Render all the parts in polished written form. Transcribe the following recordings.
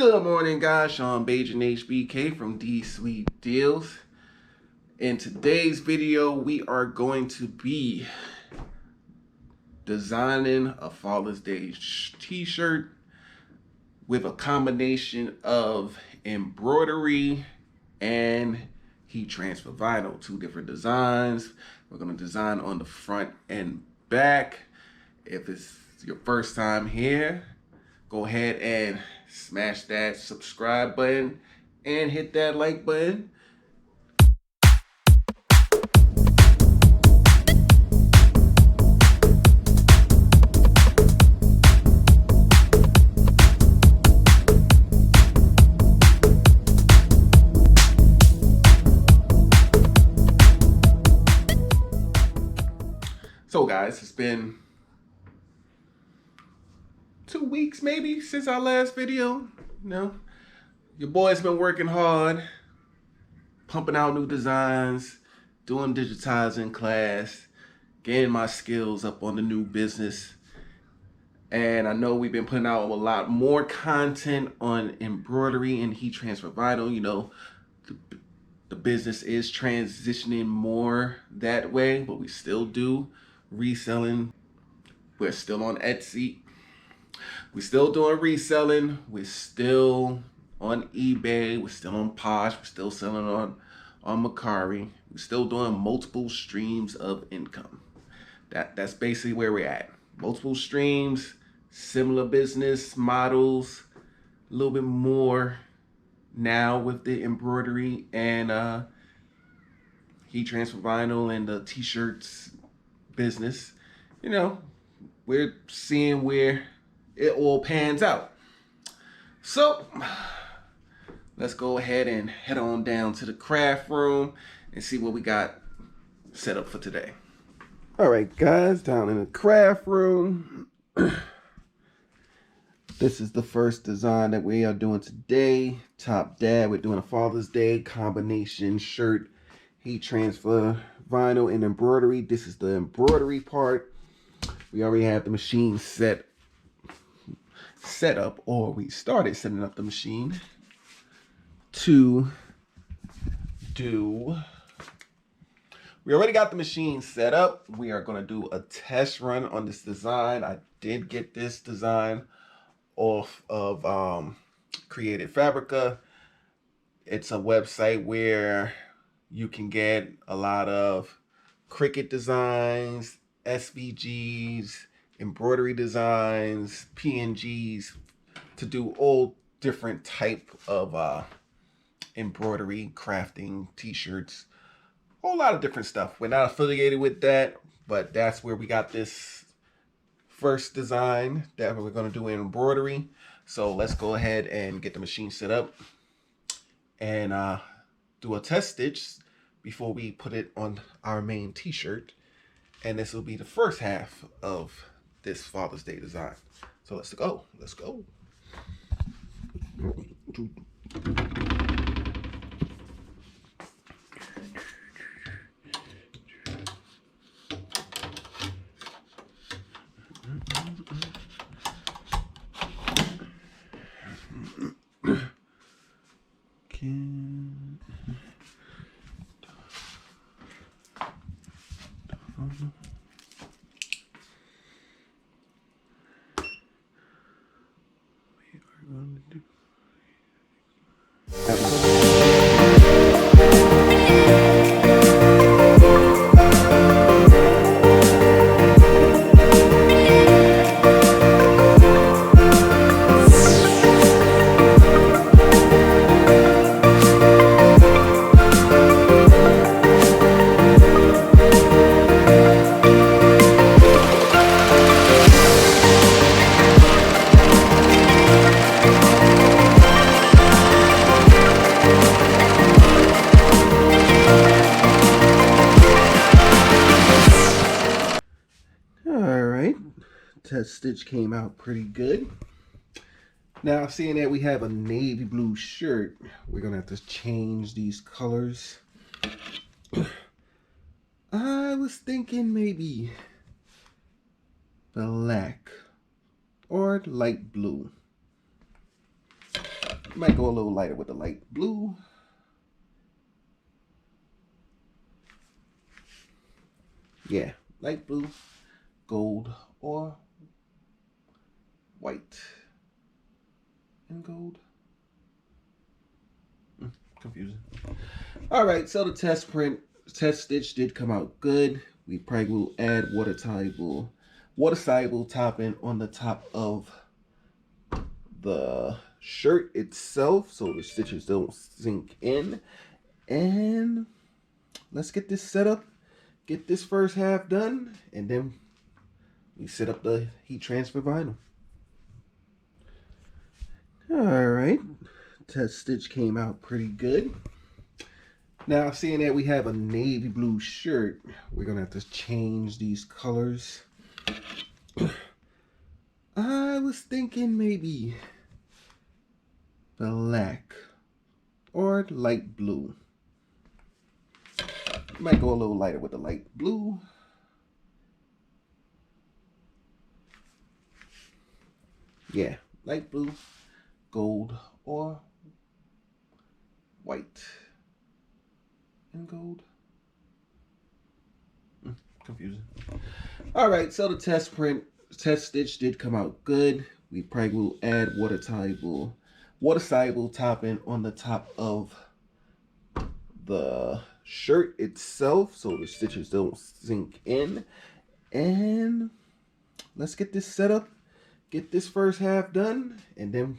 Good morning, guys. Sean Bajan HBK from D Sweet Deals. In today's video, we are going to be designing a Father's Day t-shirt with a combination of embroidery and heat transfer vinyl. Two different designs. We're going to design on the front and back. If it's your first time here, go ahead and smash that subscribe button and hit that like button. So guys, it's been 2 weeks maybe since our last video. Your boy's been working hard, pumping out new designs, doing digitizing class, getting my skills up on the new business. And I know we've been putting out a lot more content on embroidery and heat transfer vinyl. The business is transitioning more that way, but we still do reselling. We're still on Etsy. We're still doing reselling. We're still on eBay. We're still on Posh. We're still selling on mercari. We're still doing multiple streams of income. That's basically where we're at. Multiple streams, similar business models, a little bit more now with the embroidery and heat transfer vinyl and the t-shirts business. We're seeing where it all pans out. So let's go ahead and head on down to the craft room and see what we got set up for today. All right, guys, down in the craft room. This is the first design that we are doing today. Top Dad, we're doing a Father's Day combination shirt, heat transfer vinyl and embroidery. This is the embroidery part. We already have the machine set up, or we started setting up the machine to do. We already got the machine set up. We are going to do a test run on this design. I did get this design off of Creative Fabrica. It's a website where you can get a lot of Cricut designs, SVGs, embroidery designs, PNGs, to do all different type of embroidery, crafting, t-shirts, a whole lot of different stuff. We're not affiliated with that, but that's where we got this first design that we're going to do in embroidery. So let's go ahead and get the machine set up and do a test stitch before we put it on our main t-shirt. And this will be the first half of this Father's Day design. So let's go. Let's go. Test stitch came out pretty good. Now, seeing that we have a navy blue shirt, we're gonna have to change these colors. I was thinking maybe black or light blue. Might go a little lighter with the light blue. Yeah, light blue, gold, or white and gold. Confusing. All right, so the test stitch did come out good. We probably will add water soluble topping on the top of the shirt itself so the stitches don't sink in. And let's get this set up, get this first half done, and then we set up the heat transfer vinyl. All right, test stitch came out pretty good. Now, seeing that we have a navy blue shirt, we're gonna have to change these colors. I was thinking maybe black or light blue. Might go a little lighter with the light blue. Yeah, light blue, gold, or white and gold. Confusing. All right, so the test stitch did come out good. We probably will add water soluble topping on the top of the shirt itself so the stitches don't sink in. And let's get this set up, get this first half done, and then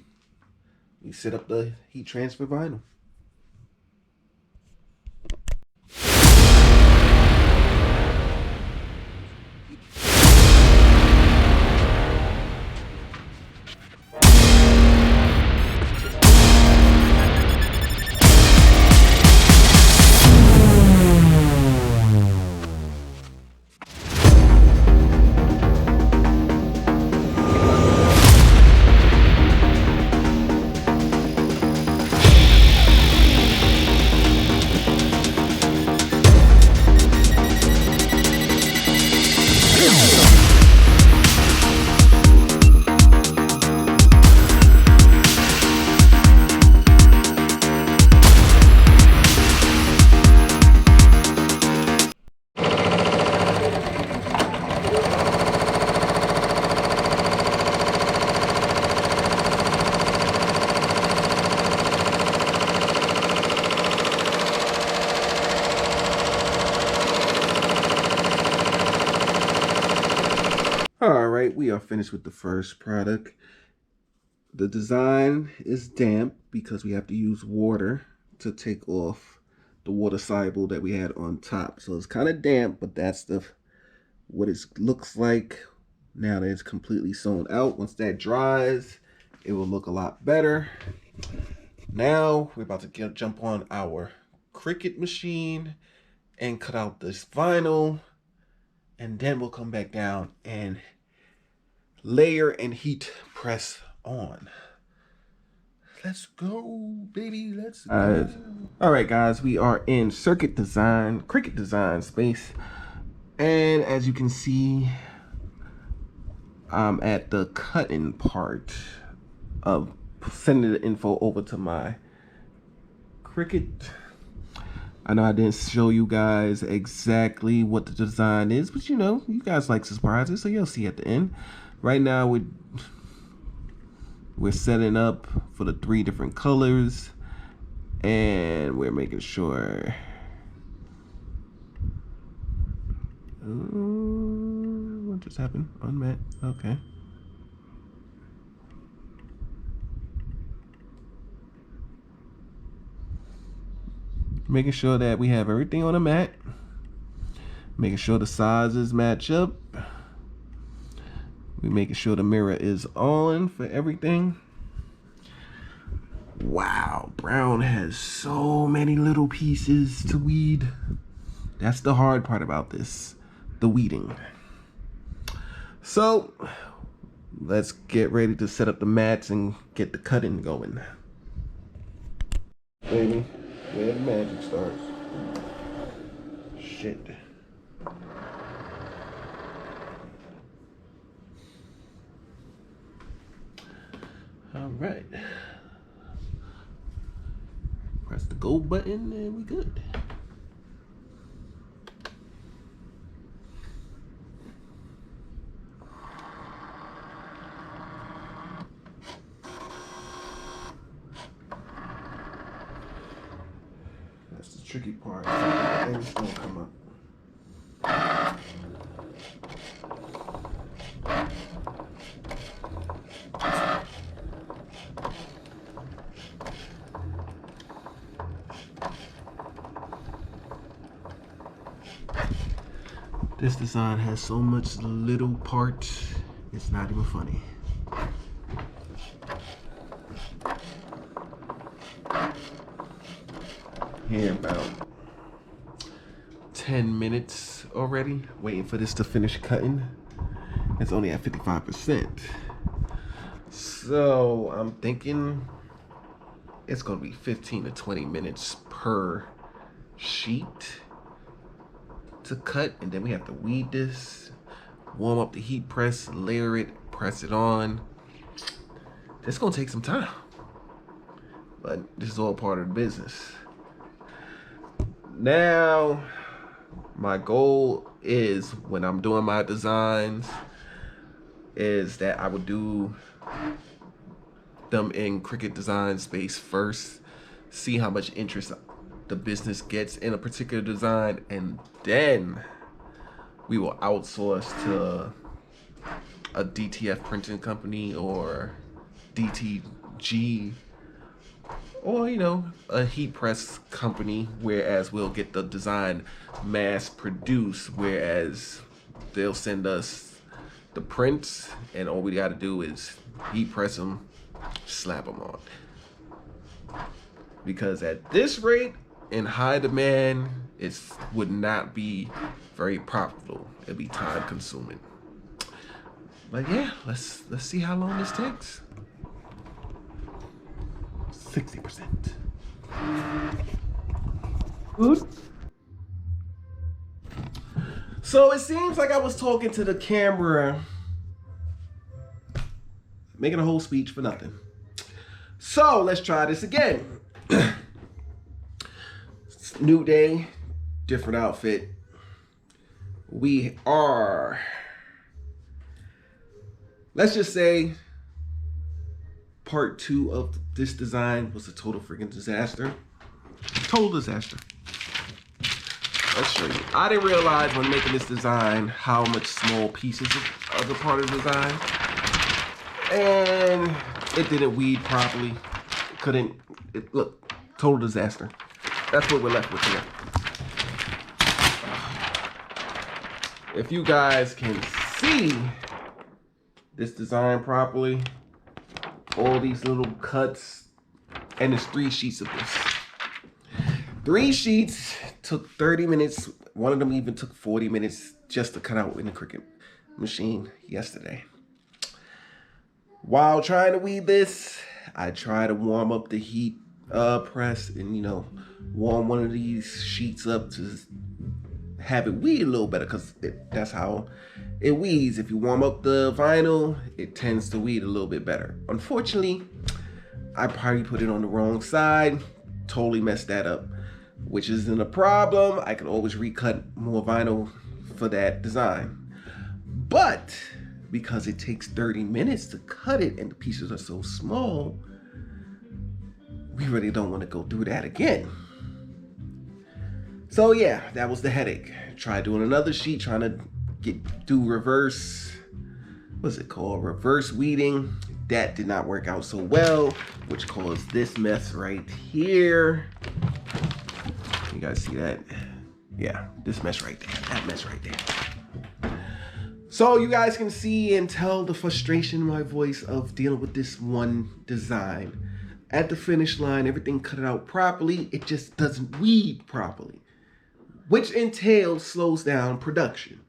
we set up the heat transfer vinyl. All right, we are finished with the first product. The design is damp because we have to use water to take off the water soluble that we had on top. So it's kind of damp, but that's what it looks like now that it's completely sewn out. Once that dries, it will look a lot better. Now we're about to jump on our Cricut machine and cut out this vinyl, and then we'll come back down and layer and heat press on. Let's go, baby. Let's go. All right, guys, we are in Cricut design space, and as you can see, I'm at the cutting part of sending the info over to my Cricut. I know I didn't show you guys exactly what the design is, but you know, you guys like surprises, so you'll see at the end. Right now, we're setting up for the 3 different colors, and we're making sure. What just happened? Unmet. Okay. Making sure that we have everything on a mat. Making sure the sizes match up. We're making sure the mirror is on for everything. Wow, brown has so many little pieces to weed. That's the hard part about this, the weeding. So let's get ready to set up the mats and get the cutting going. Baby, where the magic starts. Shit. All right. Press the go button and we good. That's the tricky part. Things don't come up. This design has so much little parts, it's not even funny. Here about 10 minutes already, waiting for this to finish cutting. It's only at 55%. So I'm thinking it's gonna be 15 to 20 minutes per sheet to cut, and then we have to weed this, warm up the heat press, layer it, press it on. It's gonna take some time, but this is all part of the business. Now, my goal is, when I'm doing my designs, is that I would do them in Cricut Design Space first, see how much interest the business gets in a particular design, and then we will outsource to a DTF printing company or DTG, or a heat press company, whereas we'll get the design mass produced, whereas they'll send us the prints and all we got to do is heat press them, slap them on. Because at this rate, in high demand, it would not be very profitable. It'd be time consuming. But yeah, let's see how long this takes. 60%. Good. So it seems like I was talking to the camera, making a whole speech for nothing. So let's try this again. New day, different outfit. We are, let's just say, part 2 of this design was a total freaking disaster. Total disaster. Let's show you. I didn't realize when making this design how much small pieces of the part of the design. And it didn't weed properly. Look, total disaster. That's what we're left with here. If you guys can see this design properly, all these little cuts, and there's 3 sheets of this. 3 sheets took 30 minutes. One of them even took 40 minutes just to cut out in the Cricut machine yesterday. While trying to weed this, I try to warm up the heat press and warm one of these sheets up to have it weed a little better, because that's how it weeds. If you warm up the vinyl, it tends to weed a little bit better. Unfortunately, I probably put it on the wrong side, totally messed that up, which isn't a problem. I can always recut more vinyl for that design. But because it takes 30 minutes to cut it and the pieces are so small, we really don't want to go through that again. So yeah, that was the headache. Try doing another sheet, trying to do reverse, what's it called? Reverse weeding. That did not work out so well, which caused this mess right here. You guys see that? Yeah, this mess right there, that mess right there. So you guys can see and tell the frustration in my voice of dealing with this one design. At the finish line, everything cut it out properly, it just doesn't weed properly, which slows down production.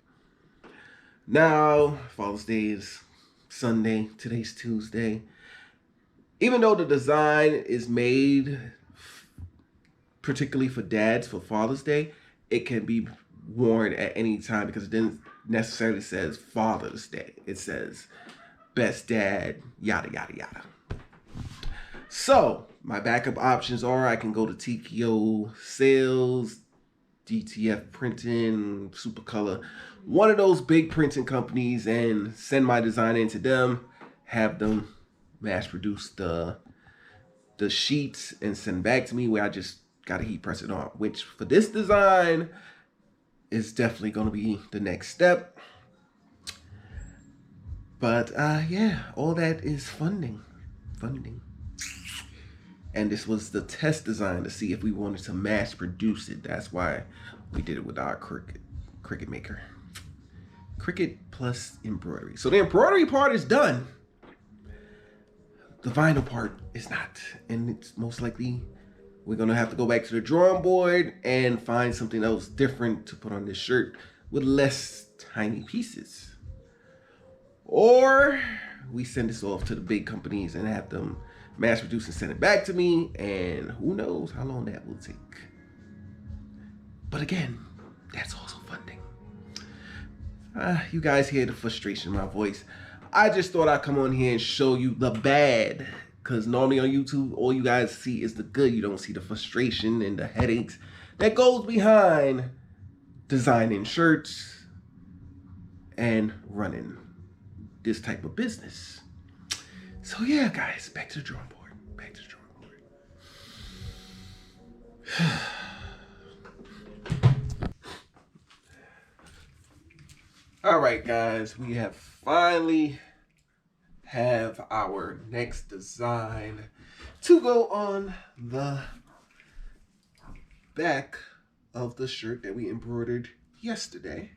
Now, Father's Day is Sunday, today's Tuesday. Even though the design is made particularly for dads for Father's Day, it can be worn at any time because it didn't necessarily says Father's Day. It says best dad, yada, yada, yada. So My backup options are I can go to TKO Sales, DTF Printing, Supercolor, one of those big printing companies, and send my design into them, have them mass produce the sheets and send back to me, where I just gotta heat press it on, which for this design is definitely gonna be the next step. But yeah, all that is funding. And this was the test design to see if we wanted to mass produce it. That's why we did it with our Cricut maker. Cricut plus embroidery. So the embroidery part is done. The vinyl part is not. And it's most likely we're gonna have to go back to the drawing board and find something else different to put on this shirt with less tiny pieces. Or we send this off to the big companies and have them mass produce and send it back to me, and who knows how long that will take. But again, that's also funding. You guys hear the frustration in my voice. I just thought I'd come on here and show you the bad, because normally on YouTube, all you guys see is the good. You don't see the frustration and the headaches that goes behind designing shirts and running this type of business. So yeah, guys, back to the drawing board. All right, guys, we have finally have our next design to go on the back of the shirt that we embroidered yesterday.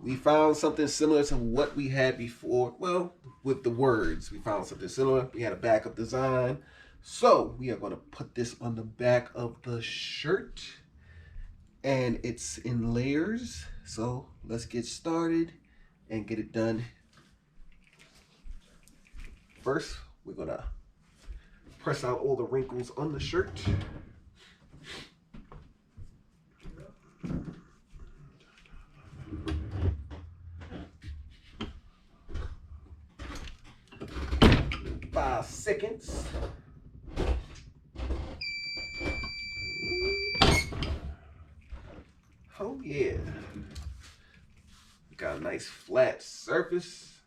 We found something similar to what we had before. Well, with the words, we found something similar. We had a backup design. So we are going to put this on the back of the shirt. And it's in layers. So let's get started and get it done. First, we're going to press out all the wrinkles on the shirt. Seconds. Oh yeah, got a nice flat surface.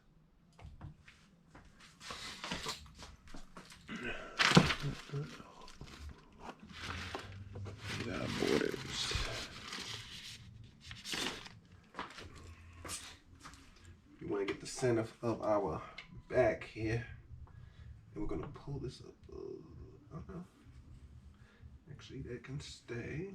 We got borders. We want to get the center of our back here. And we're going to pull this up. Actually, that can stay.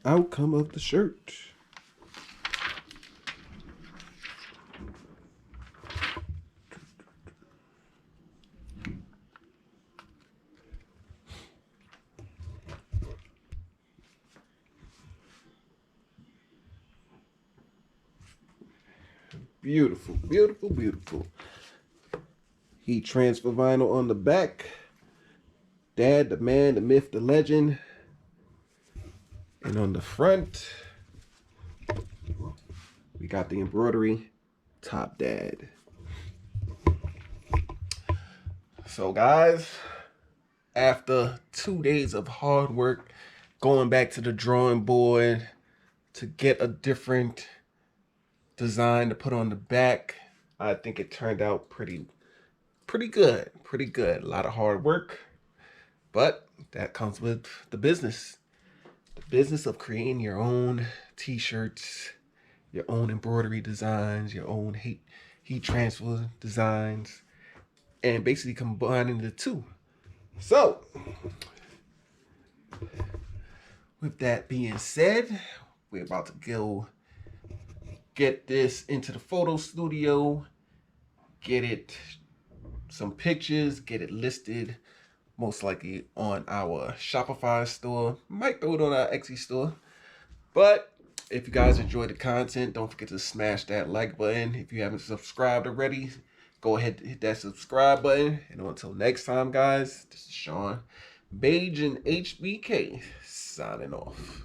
outcome of the shirt. Beautiful, beautiful, beautiful. Heat transfer vinyl on the back. Dad, the man, the myth, the legend. And on the front, we got the embroidery, Top Dad. So guys, after 2 days of hard work, going back to the drawing board to get a different design to put on the back, I think it turned out pretty good. A lot of hard work, but that comes with the business. The business of creating your own t-shirts, your own embroidery designs, your own heat transfer designs, and basically combining the two. So, with that being said, we're about to go get this into the photo studio, get it some pictures, get it listed, most likely on our Shopify store. Might throw it on our Etsy store. But if you guys enjoyed the content, don't forget to smash that like button. If you haven't subscribed already, go ahead and hit that subscribe button. And until next time, guys, this is Sean, Beige and HBK signing off.